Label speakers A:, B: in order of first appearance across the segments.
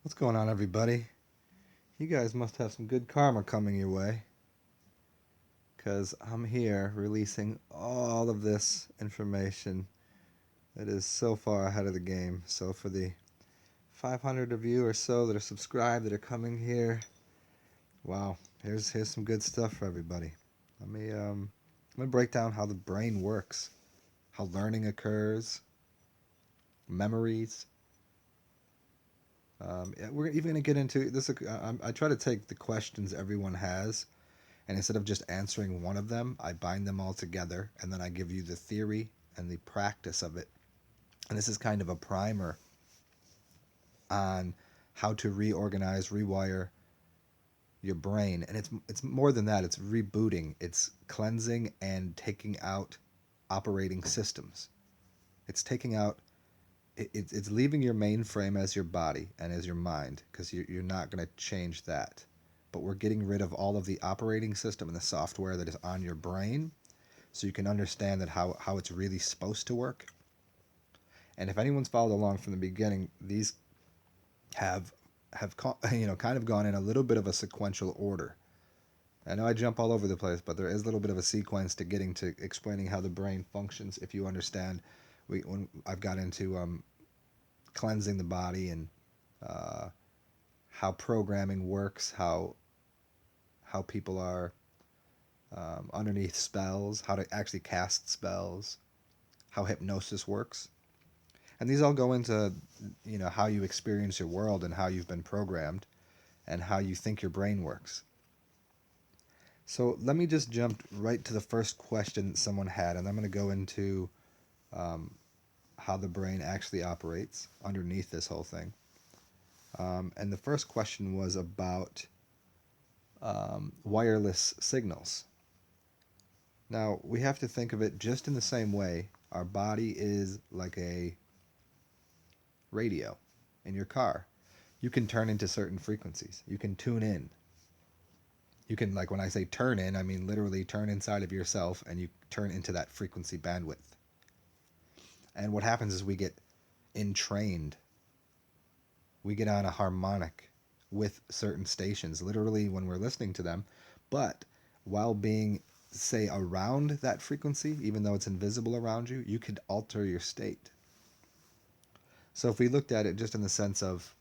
A: What's going on, everybody? You guys must have some good karma coming your way, because I'm here releasing all of this information that is so far ahead of the game. So, for the 500 of you or so that are subscribed that are coming here, wow, here's some good stuff for everybody. Let me break down how the brain works, how learning occurs, memories. We're even going to get into this. I try to take the questions everyone has, and instead of just answering one of them, I bind them all together, and then I give you the theory and the practice of it. And this is kind of a primer on how to reorganize, rewire your brain. And it's more than that. It's rebooting. It's cleansing and taking out operating systems. It's taking out. It's leaving your mainframe as your body and as your mind, because you're not going to change that. But we're getting rid of all of the operating system and the software that is on your brain, so you can understand that how it's really supposed to work. And if anyone's followed along from the beginning, these have kind of gone in a little bit of a sequential order. I know I jump all over the place, but there is a little bit of a sequence to getting to explaining how the brain functions. If you understand, when I've got into cleansing the body and uh, how programming works, how people are underneath spells, how to actually cast spells, how hypnosis works. And these all go into, how you experience your world and how you've been programmed and how you think your brain works. So let me just jump right to the first question someone had, and I'm going to go into um, how the brain actually operates underneath this whole thing. And the first question was about wireless signals. Now, we have to think of it just in the same way. Our body is like a radio in your car. You can turn into certain frequencies. You can tune in. You can, like when I say turn in, I mean literally turn inside of yourself and you turn into that frequency bandwidth. And what happens is we get entrained. We get on a harmonic with certain stations, literally when we're listening to them. But while being, say, around that frequency, even though it's invisible around you, you could alter your state. So if we looked at it just in the sense of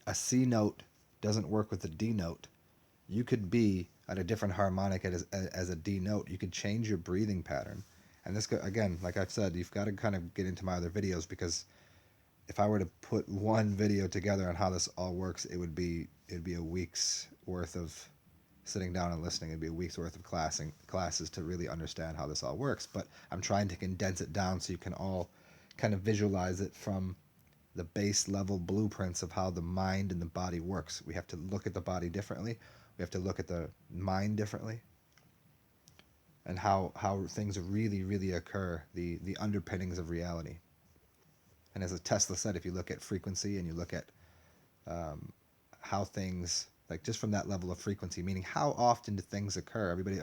A: a C note doesn't work with a D note, you could be at a different harmonic as a D note. You could change your breathing pattern. And this, again, like I've said, you've got to kind of get into my other videos, because if I were to put one video together on how this all works, it'd be a week's worth of sitting down and listening. It'd be a week's worth of classes to really understand how this all works. But I'm trying to condense it down so you can all kind of visualize it from the base level blueprints of how the mind and the body works. We have to look at the body differently. We have to look at the mind differently, and how things really, really occur, the underpinnings of reality. And as Tesla said, if you look at frequency and you look at um, how things, like just from that level of frequency, meaning how often do things occur? Everybody,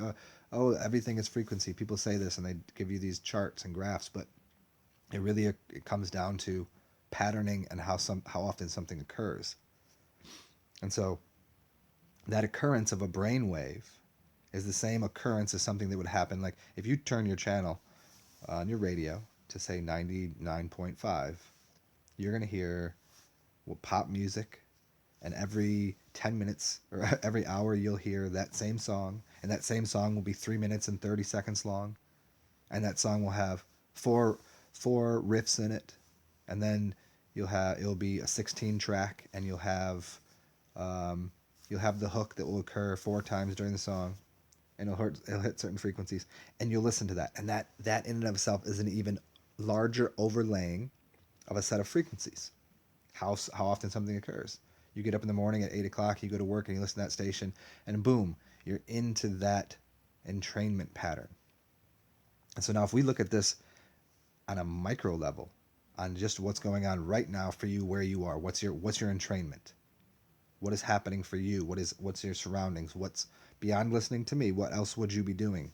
A: everything is frequency. People say this and they give you these charts and graphs, but it comes down to patterning and how often something occurs. And so that occurrence of a brain wave is the same occurrence as something that would happen. Like if you turn your channel on your radio to say 99.5, you're going to hear pop music, and every 10 minutes or every hour you'll hear that same song, and that same song will be 3 minutes and 30 seconds long, and that song will have four riffs in it, and then it'll be a 16 track, and um, you'll have the hook that will occur 4 times during the song, and it'll hit certain frequencies, and you'll listen to that, and that in and of itself is an even larger overlaying of a set of frequencies. How often something occurs. You get up in the morning at 8 o'clock, you go to work and you listen to that station, and boom, you're into that entrainment pattern. And so now if we look at this on a micro level, on just what's going on right now for you, where you are, what's your entrainment? What is happening for you? What's your surroundings? What's beyond listening to me? What else would you be doing?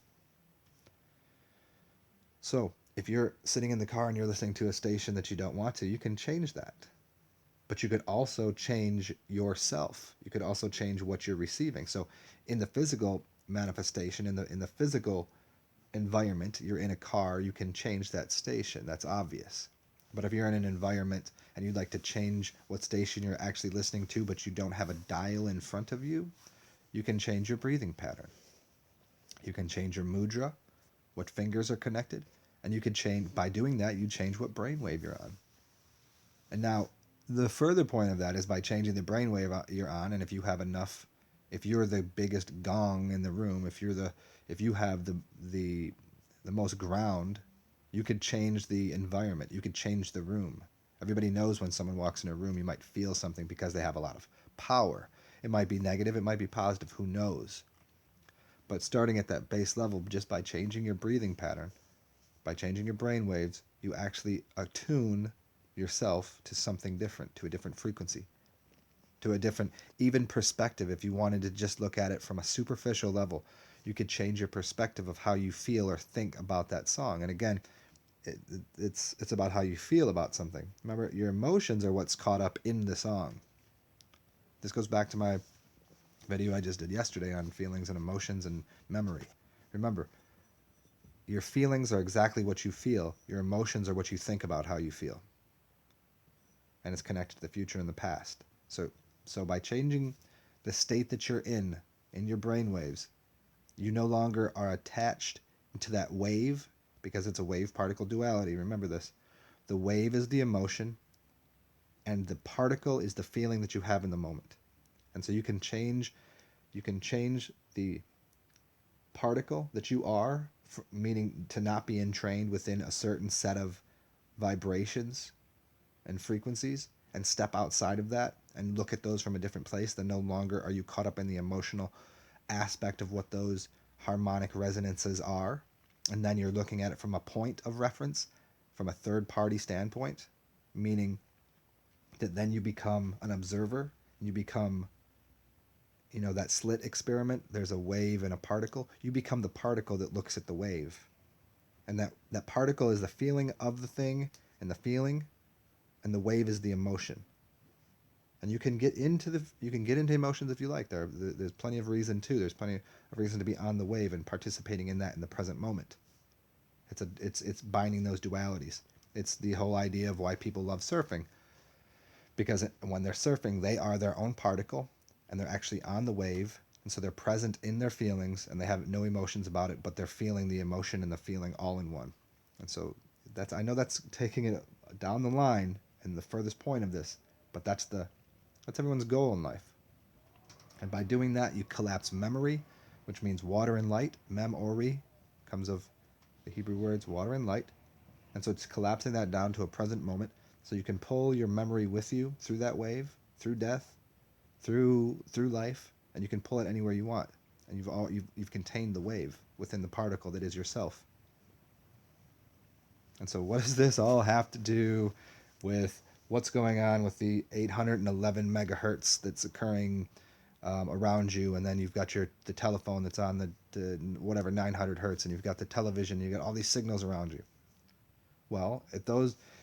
A: So if you're sitting in the car and you're listening to a station that you don't want to, you can change that. but you could also change yourself. You could also change what you're receiving. So in the physical manifestation, in the physical environment, you're in a car, you can change that station. That's obvious. But if you're in an environment and you'd like to change what station you're actually listening to, but you don't have a dial in front of you, you can change your breathing pattern. You can change your mudra, what fingers are connected, and you can change, by doing that, you change what brainwave you're on. And now, the further point of that is by changing the brainwave you're on, and if you have enough, if you're the biggest gong in the room, if you have the most ground, you could change the environment. You could change the room. Everybody knows when someone walks in a room, you might feel something because they have a lot of power. It might be negative, it might be positive, who knows? But starting at that base level, just by changing your breathing pattern, by changing your brain waves, you actually attune yourself to something different, to a different frequency, to a different, even perspective. If you wanted to just look at it from a superficial level, you could change your perspective of how you feel or think about that song. And again, it's about how you feel about something. Remember, your emotions are what's caught up in the song. This goes back to my video I just did yesterday on feelings and emotions and memory. Remember, your feelings are exactly what you feel. Your emotions are what you think about how you feel. And it's connected to the future and the past. So by changing the state that you're in your brain waves, you no longer are attached to that wave, because it's a wave particle duality. Remember this. The wave is the emotion and the particle is the feeling that you have in the moment. And so you can change the particle that you are, meaning to not be entrained within a certain set of vibrations and frequencies, and step outside of that and look at those from a different place. Then no longer are you caught up in the emotional aspect of what those harmonic resonances are. And then you're looking at it from a point of reference, from a third party standpoint, meaning that then you become an observer. You become, that slit experiment, there's a wave and a particle. You become the particle that looks at the wave. And that particle is the feeling of the thing, and the feeling, and the wave is the emotion. And you can get into emotions if you like. There's plenty of reason too. There's plenty of reason to be on the wave and participating in that in the present moment. It's binding those dualities. It's the whole idea of why people love surfing, because when they're surfing, they are their own particle, and they're actually on the wave, and so they're present in their feelings, and they have no emotions about it, but they're feeling the emotion and the feeling all in one. And so I know that's taking it down the line and the furthest point of this, but that's everyone's goal in life. And by doing that, you collapse memory, which means water and light. Mem-ori comes of the Hebrew words water and light. And so it's collapsing that down to a present moment, so you can pull your memory with you through that wave, through death, through life, and you can pull it anywhere you want. And you've contained the wave within the particle that is yourself. And so what does this all have to do with what's going on with the 811 megahertz that's occurring around you? And then you've got the telephone that's on the whatever 900 hertz, and you've got the television, you've got all these signals around you. Well,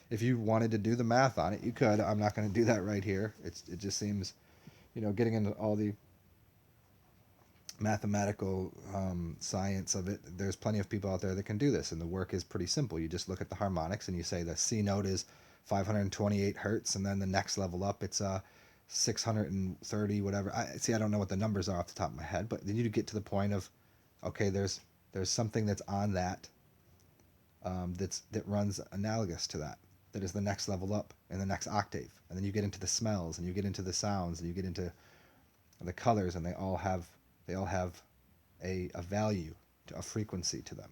A: if you wanted to do the math on it, you could. I'm not going to do that right here. It just seems, getting into all the mathematical science of it, there's plenty of people out there that can do this, and the work is pretty simple. You just look at the harmonics and you say the C note is 528 hertz, and then the next level up it's 630 whatever. I don't know what the numbers are off the top of my head, but then you get to the point of, okay, there's something that's on that that runs analogous to that is the next level up in the next octave. And then you get into the smells, and you get into the sounds, and you get into the colors, and they all have a value, a frequency to them.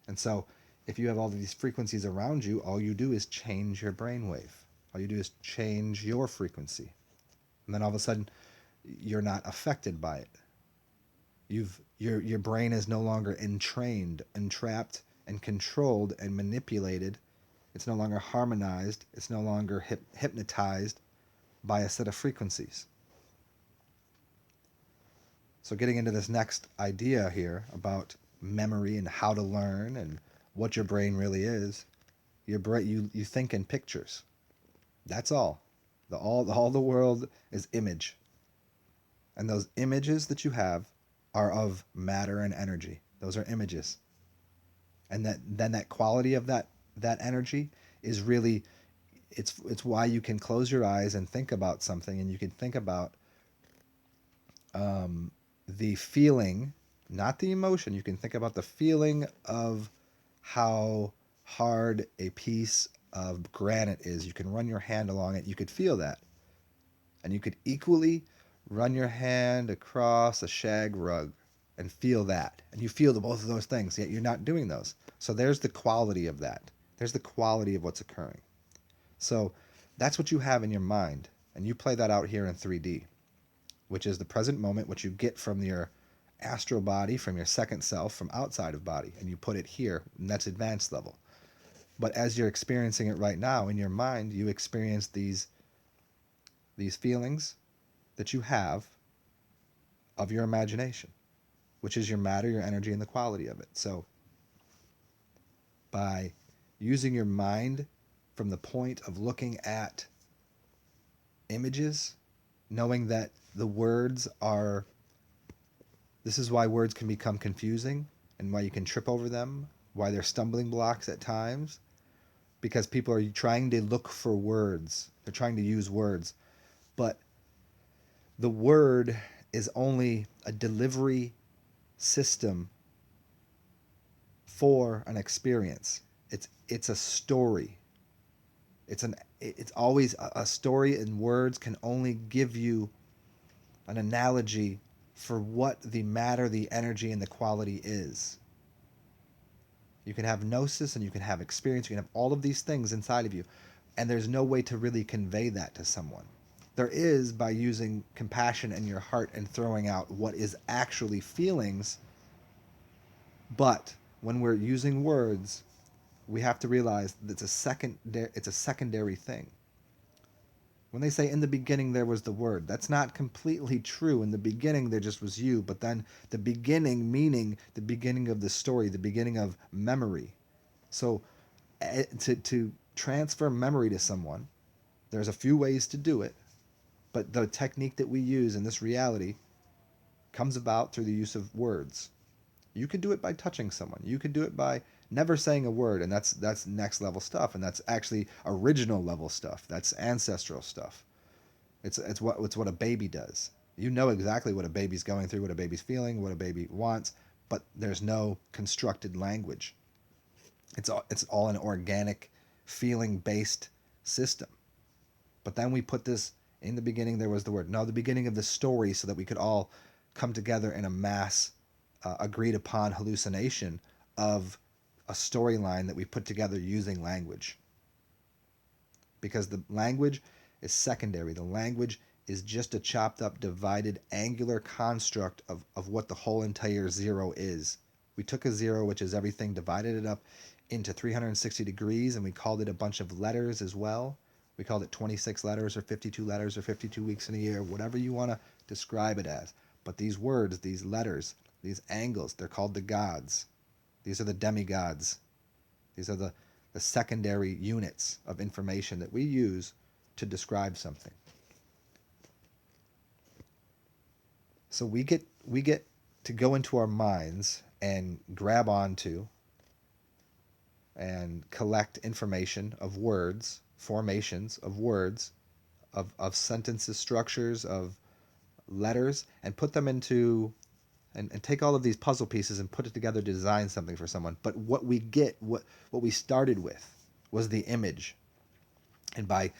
A: And so if you have all of these frequencies around you, all you do is change your brainwave. All you do is change your frequency. And then all of a sudden, you're not affected by it. Your brain is no longer entrapped, and controlled, and manipulated. It's no longer harmonized. It's no longer hypnotized by a set of frequencies. So getting into this next idea here about memory and how to learn and what your brain really is, you think in pictures. That's all. All the world is image, and those images that you have are of matter and energy. Those are images, and that quality of that energy is really, it's why you can close your eyes and think about something, and you can think about the feeling, not the emotion. You can think about the feeling of how hard a piece of granite is. You can run your hand along it. You could feel that. And you could equally run your hand across a shag rug and feel that. And you feel the both of those things, yet you're not doing those. So there's the quality of that. There's the quality of what's occurring. So that's what you have in your mind. And you play that out here in 3D, which is the present moment, which you get from your astral body, from your second self, from outside of body, and you put it here, and that's advanced level. But as you're experiencing it right now in your mind, you experience these feelings that you have of your imagination, which is your matter, your energy, and the quality of it. So by using your mind from the point of looking at images, knowing that the words are, this is why words can become confusing and why you can trip over them, why they're stumbling blocks at times, because people are trying to look for words. They're trying to use words. But the word is only a delivery system for an experience. It's a story. It's always a story, and words can only give you an analogy for what the matter, the energy, and the quality is. You can have gnosis and you can have experience. You can have all of these things inside of you, and there's no way to really convey that to someone. There is by using compassion in your heart and throwing out what is actually feelings. But when we're using words, we have to realize that it's a secondary thing. When they say in the beginning there was the word, that's not completely true. In the beginning there just was you, but then the beginning meaning the beginning of the story, the beginning of memory. So to transfer memory to someone, there's a few ways to do it, but the technique that we use in this reality comes about through the use of words. You could do it by touching someone. You could do it by never saying a word, and that's next level stuff, and that's actually original level stuff. That's ancestral stuff. It's what a baby does. You know exactly what a baby's going through, what a baby's feeling, what a baby wants, but there's no constructed language. It's all an organic, feeling based system. But then we put this in the beginning. There was the word. No, the beginning of the story, so that we could all come together in a mass agreed upon hallucination of a storyline that we put together using language. Because the language is secondary. The language is just a chopped up, divided, angular construct of what the whole entire zero is. We took a zero, which is everything, divided it up into 360 degrees, and we called it a bunch of letters as well. We called it 26 letters or 52 letters or 52 weeks in a year, whatever you want to describe it as. But these words, these letters, these angles, they're called the gods. These are the demigods. These are the secondary units of information that we use to describe something. So we get to go into our minds and grab onto and collect information of words, formations of words, of sentences, structures, of letters, and put them into and take all of these puzzle pieces and put it together to design something for someone. But what we get, what we started with was the image. And by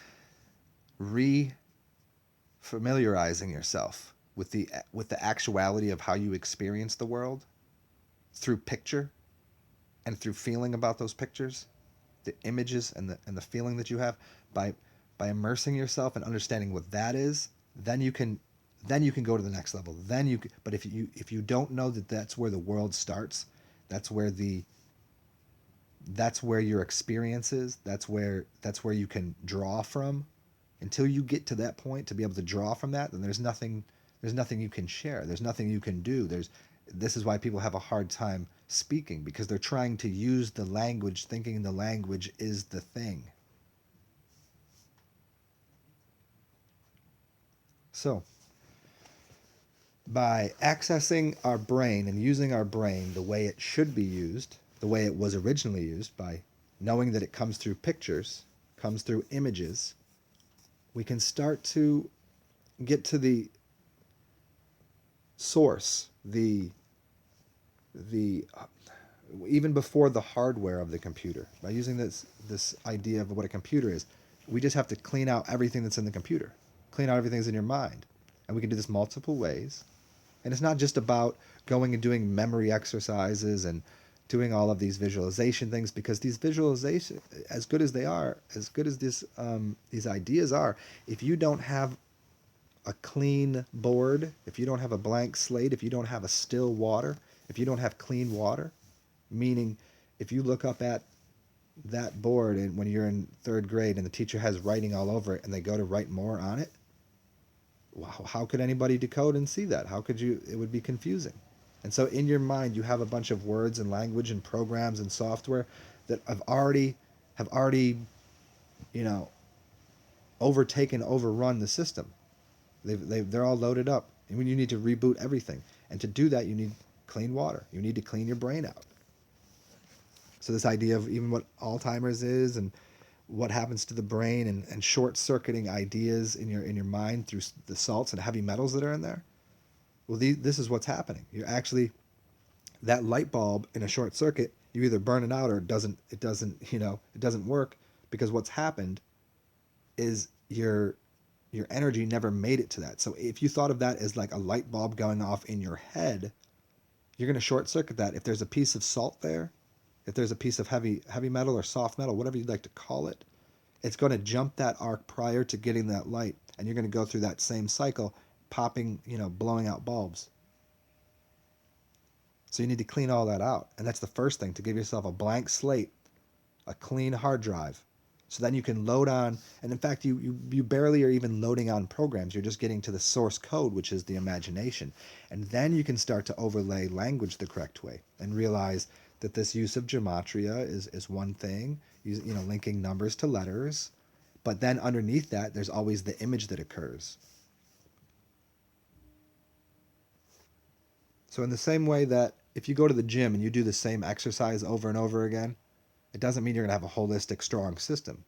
A: re-familiarizing yourself with the actuality of how you experience the world through picture and through feeling about those pictures, the images and the feeling that you have, by immersing yourself and understanding what that is, then you can go to the next level. But if you don't know that that's where the world starts, that's where your experience is, that's where you can draw from. Until you get to that point to be able to draw from that, then there's nothing you can share. There's nothing you can do. This is why people have a hard time speaking, because they're trying to use the language, thinking the language is the thing. So, by accessing our brain and using our brain the way it should be used, the way it was originally used, by knowing that it comes through pictures, comes through images, we can start to get to the source, the even before the hardware of the computer. By using this idea of what a computer is, we just have to clean out everything that's in the computer, clean out everything that's in your mind, and we can do this multiple ways. And it's not just about going and doing memory exercises and doing all of these visualization things, because these visualizations, as good as they are, as good as these ideas are, if you don't have a clean board, if you don't have a blank slate, if you don't have a still water, if you don't have clean water, meaning if you look up at that board and when you're in third grade and the teacher has writing all over it and they go to write more on it, wow, how could anybody decode and see that? How could you? It would be confusing. And so in your mind, you have a bunch of words and language and programs and software that have already, you know, overtaken, overrun the system. They're all loaded up. And when you need to reboot everything, and to do that, you need clean water. You need to clean your brain out. So this idea of even what Alzheimer's is and what happens to the brain and short-circuiting ideas in your mind through the salts and heavy metals that are in there. Well, this is what's happening. You're actually, that light bulb in a short circuit, you either burn it out or it doesn't work, because what's happened is your energy never made it to that. So if you thought of that as like a light bulb going off in your head, you're going to short circuit that. If there's a piece of salt there, if there's a piece of heavy metal or soft metal, whatever you'd like to call it, it's going to jump that arc prior to getting that light, and you're going to go through that same cycle, popping, blowing out bulbs. So you need to clean all that out, and that's the first thing, to give yourself a blank slate, a clean hard drive, so then you can load on. And in fact, you barely are even loading on programs. You're just getting to the source code, which is the imagination, and then you can start to overlay language the correct way and realize that this use of gematria is one thing, linking numbers to letters, but then underneath that, there's always the image that occurs. So in the same way that if you go to the gym and you do the same exercise over and over again, it doesn't mean you're going to have a holistic, strong system.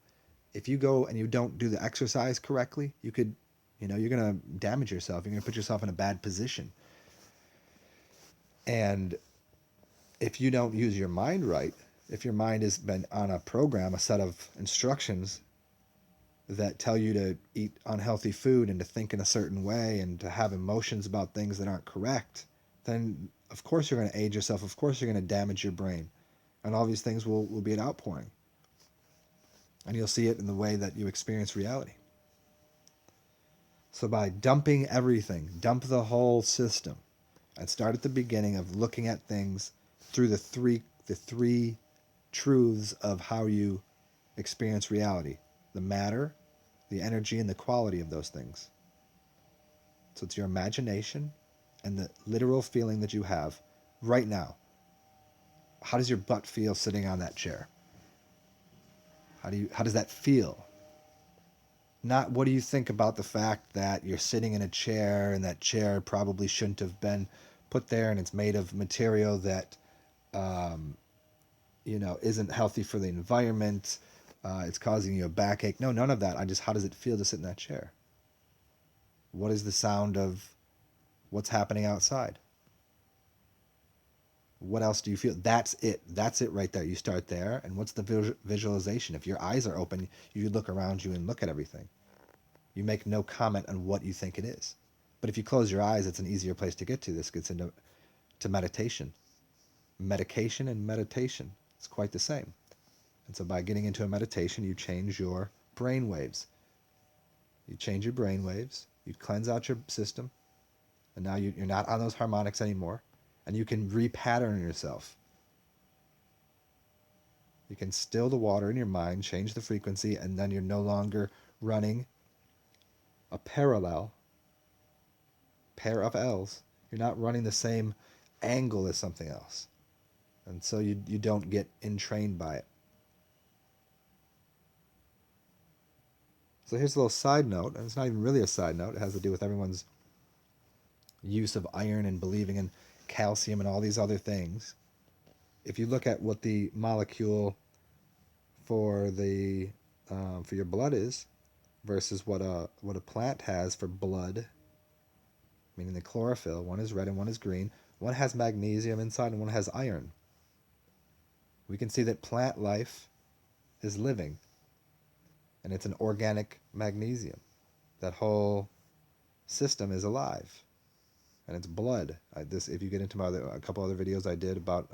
A: If you go and you don't do the exercise correctly, you're going to damage yourself. You're going to put yourself in a bad position. And if you don't use your mind right, if your mind has been on a program, a set of instructions that tell you to eat unhealthy food and to think in a certain way and to have emotions about things that aren't correct, then of course you're going to age yourself. Of course you're going to damage your brain. And all these things will be an outpouring. And you'll see it in the way that you experience reality. So by dumping everything, dump the whole system, and start at the beginning of looking at things through the three truths of how you experience reality: the matter, the energy, and the quality of those things. So it's your imagination and the literal feeling that you have right now. How does your butt feel sitting on that chair? How does that feel? Not what do you think about the fact that you're sitting in a chair and that chair probably shouldn't have been put there and it's made of material that isn't healthy for the environment. It's causing you a backache. No, none of that. How does it feel to sit in that chair? What is the sound of what's happening outside? What else do you feel? That's it. That's it right there. You start there. And what's the visualization? If your eyes are open, you look around you and look at everything. You make no comment on what you think it is. But if you close your eyes, it's an easier place to get to. This gets into meditation. Medication and meditation. It's quite the same. And so by getting into a meditation, you change your brain waves. You change your brain waves. You cleanse out your system. And now you're not on those harmonics anymore. And you can repattern yourself. You can still the water in your mind, change the frequency, and then you're no longer running a parallel pair of L's. You're not running the same angle as something else. And so you don't get entrained by it. So here's a little side note, and it's not even really a side note. It has to do with everyone's use of iron and believing in calcium and all these other things. If you look at what the molecule for the for your blood is versus what a plant has for blood, meaning the chlorophyll, one is red and one is green. One has magnesium inside and one has iron. We can see that plant life is living, and it's an organic magnesium. That whole system is alive, and it's blood. If you get into a couple other videos I did about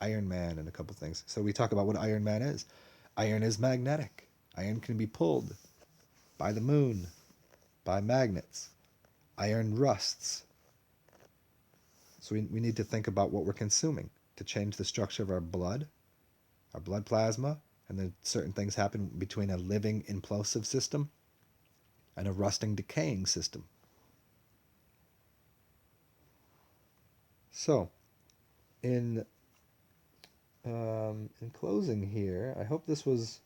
A: Iron Man and a couple things. So we talk about what Iron Man is. Iron is magnetic. Iron can be pulled by the moon, by magnets. Iron rusts. So we need to think about what we're consuming to change the structure of our blood plasma, and then certain things happen between a living implosive system and a rusting decaying system. So, in closing here, I hope this was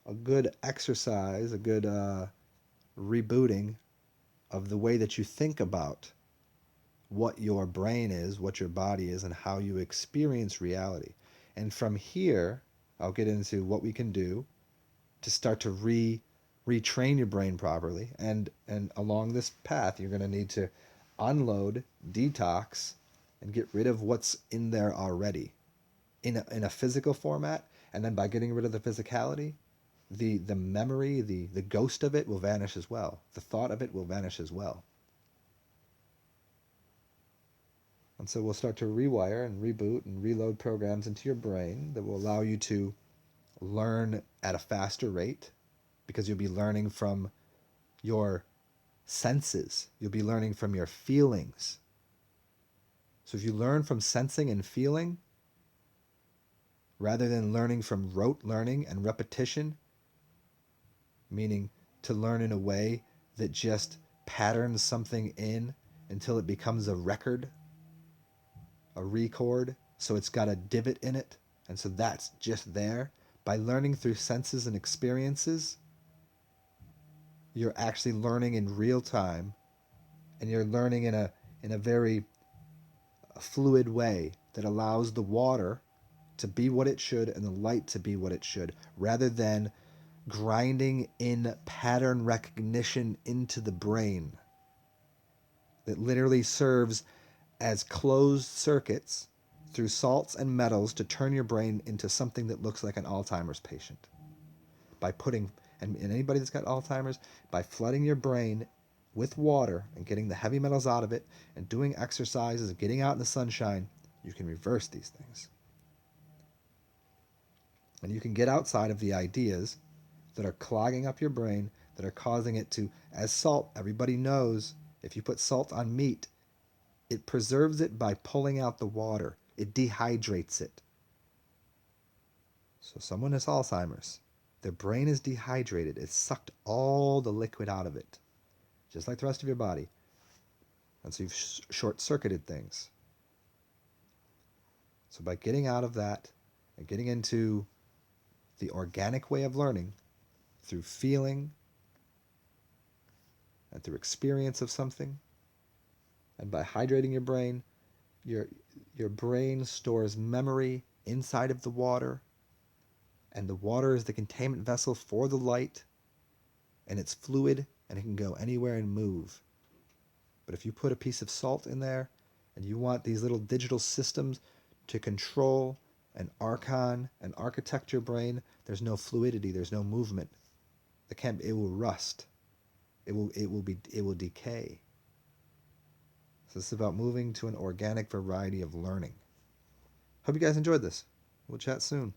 A: a good exercise, a good rebooting of the way that you think about what your brain is, what your body is, and how you experience reality. And from here, I'll get into what we can do to start to retrain your brain properly. And along this path, you're going to need to unload, detox, and get rid of what's in there already in a physical format. And then by getting rid of the physicality, the memory, the ghost of it will vanish as well. The thought of it will vanish as well. And so we'll start to rewire and reboot and reload programs into your brain that will allow you to learn at a faster rate, because you'll be learning from your senses. You'll be learning from your feelings. So if you learn from sensing and feeling, rather than learning from rote learning and repetition, meaning to learn in a way that just patterns something in until it becomes a record, a record, so it's got a divot in it, and so that's just there. By learning through senses and experiences, you're actually learning in real time, and you're learning in a very fluid way that allows the water to be what it should and the light to be what it should, rather than grinding in pattern recognition into the brain that literally serves as closed circuits through salts and metals to turn your brain into something that looks like an Alzheimer's patient. By putting, and anybody that's got Alzheimer's, by flooding your brain with water and getting the heavy metals out of it and doing exercises and getting out in the sunshine, you can reverse these things. And you can get outside of the ideas that are clogging up your brain, that are causing it to, as salt, everybody knows, if you put salt on meat, it preserves it by pulling out the water. It dehydrates it. So someone has Alzheimer's. Their brain is dehydrated. It's sucked all the liquid out of it, just like the rest of your body. And so you've short-circuited things. So by getting out of that and getting into the organic way of learning through feeling and through experience of something, and by hydrating your brain, your brain stores memory inside of the water, and the water is the containment vessel for the light, and it's fluid, and it can go anywhere and move. But if you put a piece of salt in there, and you want these little digital systems to control and Archon and architect your brain, there's no fluidity, there's no movement. It will rust. It will decay. So this is about moving to an organic variety of learning. Hope you guys enjoyed this. We'll chat soon.